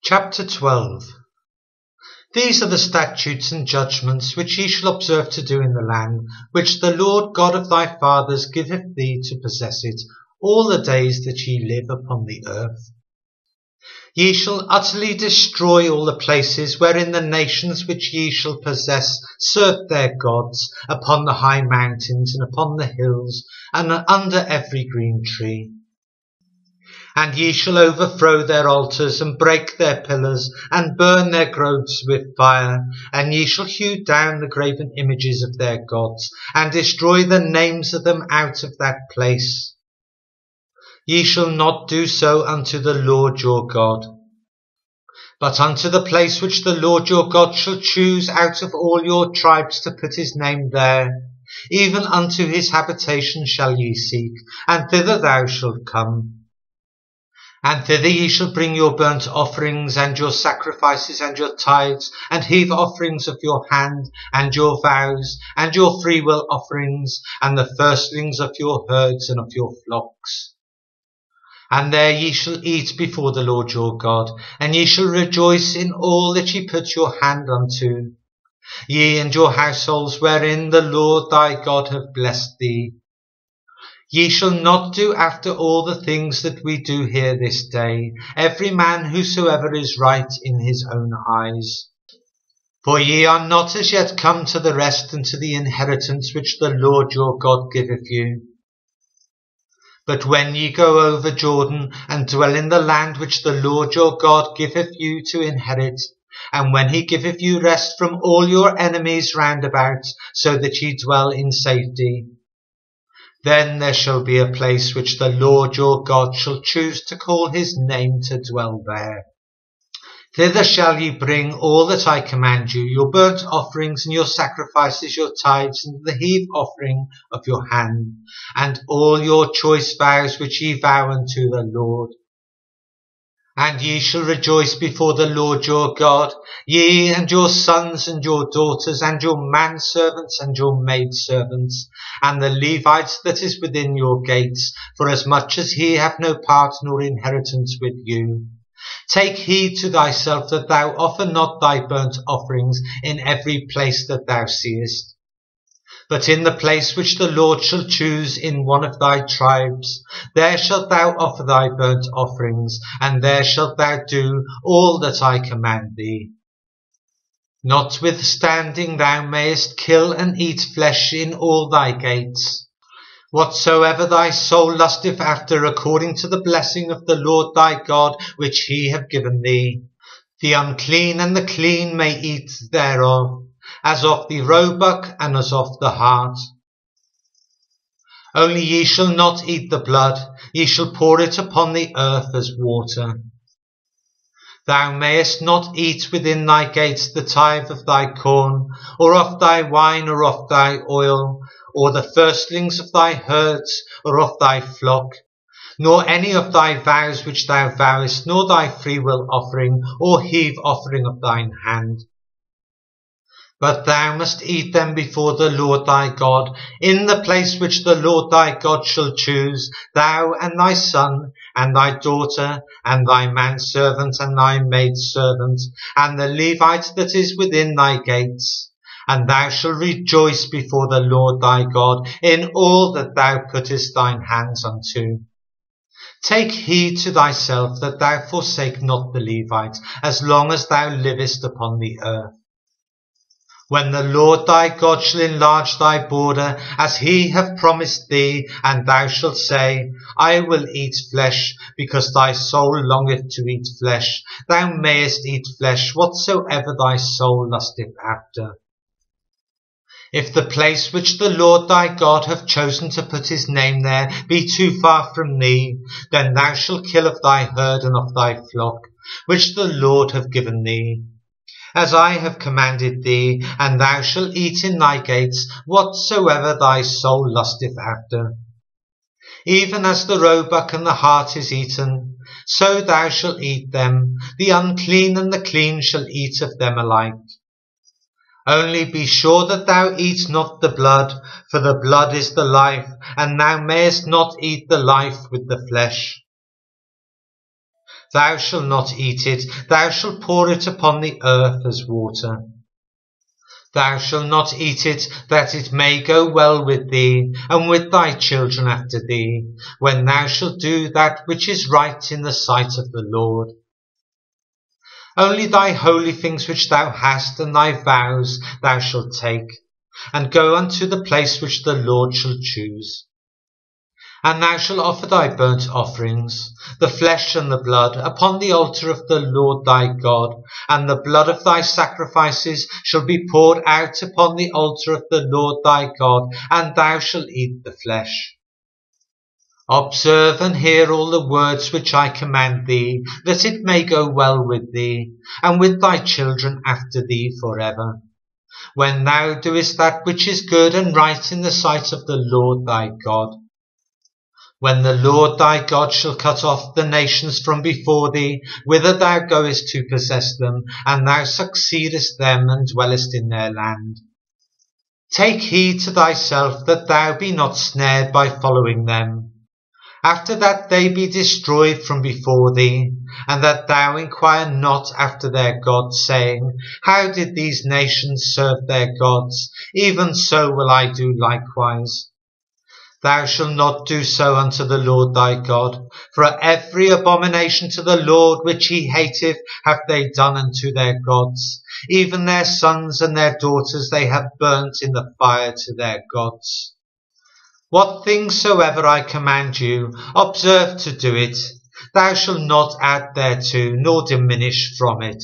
Chapter 12. These are the statutes and judgments which ye shall observe to do in the land, which the Lord God of thy fathers giveth thee to possess it, all the days that ye live upon the earth. Ye shall utterly destroy all the places wherein the nations which ye shall possess serve their gods, upon the high mountains and upon the hills, and under every green tree. And ye shall overthrow their altars, and break their pillars, and burn their groves with fire. And ye shall hew down the graven images of their gods, and destroy the names of them out of that place. Ye shall not do so unto the Lord your God, but unto the place which the Lord your God shall choose out of all your tribes to put his name there. Even unto his habitation shall ye seek, and thither thou shalt come. And thither ye shall bring your burnt offerings, and your sacrifices, and your tithes, and heave offerings of your hand, and your vows, and your freewill offerings, and the firstlings of your herds and of your flocks. And there ye shall eat before the Lord your God, and ye shall rejoice in all that ye put your hand unto, ye and your households wherein the Lord thy God hath blessed thee. Ye shall not do after all the things that we do here this day, every man whosoever is right in his own eyes. For ye are not as yet come to the rest and to the inheritance which the Lord your God giveth you. But when ye go over Jordan, and dwell in the land which the Lord your God giveth you to inherit, and when he giveth you rest from all your enemies round about, so that ye dwell in safety, then there shall be a place which the Lord your God shall choose to call his name to dwell there. Thither shall ye bring all that I command you, your burnt offerings and your sacrifices, your tithes and the heave offering of your hand, and all your choice vows which ye vow unto the Lord. And ye shall rejoice before the Lord your God, ye and your sons and your daughters, and your manservants and your maidservants, and the Levites that is within your gates, forasmuch as he have no part nor inheritance with you. Take heed to thyself that thou offer not thy burnt offerings in every place that thou seest, but in the place which the Lord shall choose in one of thy tribes, there shalt thou offer thy burnt offerings, and there shalt thou do all that I command thee. Notwithstanding thou mayest kill and eat flesh in all thy gates. Whatsoever thy soul lusteth after, according to the blessing of the Lord thy God, which he hath given thee, the unclean and the clean may eat thereof, as of the roebuck and as of the hart. Only ye shall not eat the blood, ye shall pour it upon the earth as water. Thou mayest not eat within thy gates the tithe of thy corn, or of thy wine, or of thy oil, or the firstlings of thy herds, or of thy flock, nor any of thy vows which thou vowest, nor thy freewill offering, or heave offering of thine hand. But thou must eat them before the Lord thy God, in the place which the Lord thy God shall choose, thou and thy son, and thy daughter, and thy manservant, and thy maidservant, and the Levite that is within thy gates. And thou shalt rejoice before the Lord thy God in all that thou puttest thine hands unto. Take heed to thyself that thou forsake not the Levite, as long as thou livest upon the earth. When the Lord thy God shall enlarge thy border, as he hath promised thee, and thou shalt say, I will eat flesh, because thy soul longeth to eat flesh, thou mayest eat flesh whatsoever thy soul lusteth after. If the place which the Lord thy God hath chosen to put his name there be too far from thee, then thou shalt kill of thy herd and of thy flock, which the Lord hath given thee, as I have commanded thee, and thou shalt eat in thy gates whatsoever thy soul lusteth after. Even as the roebuck and the hart is eaten, so thou shalt eat them, the unclean and the clean shall eat of them alike. Only be sure that thou eat not the blood, for the blood is the life, and thou mayest not eat the life with the flesh. Thou shalt not eat it, thou shalt pour it upon the earth as water. Thou shalt not eat it, that it may go well with thee, and with thy children after thee, when thou shalt do that which is right in the sight of the Lord. Only thy holy things which thou hast, and thy vows thou shalt take, and go unto the place which the Lord shall choose. And thou shalt offer thy burnt offerings, the flesh and the blood, upon the altar of the Lord thy God, and the blood of thy sacrifices shall be poured out upon the altar of the Lord thy God, and thou shalt eat the flesh. Observe and hear all the words which I command thee, that it may go well with thee, and with thy children after thee forever, when thou doest that which is good and right in the sight of the Lord thy God. When the Lord thy God shall cut off the nations from before thee, whither thou goest to possess them, and thou succeedest them and dwellest in their land. Take heed to thyself that thou be not snared by following them, after that they be destroyed from before thee, and that thou inquire not after their gods, saying, How did these nations serve their gods? Even so will I do likewise. Thou shalt not do so unto the Lord thy God, for every abomination to the Lord which he hateth have they done unto their gods. Even their sons and their daughters they have burnt in the fire to their gods. What things soever I command you, observe to do it. Thou shalt not add thereto, nor diminish from it.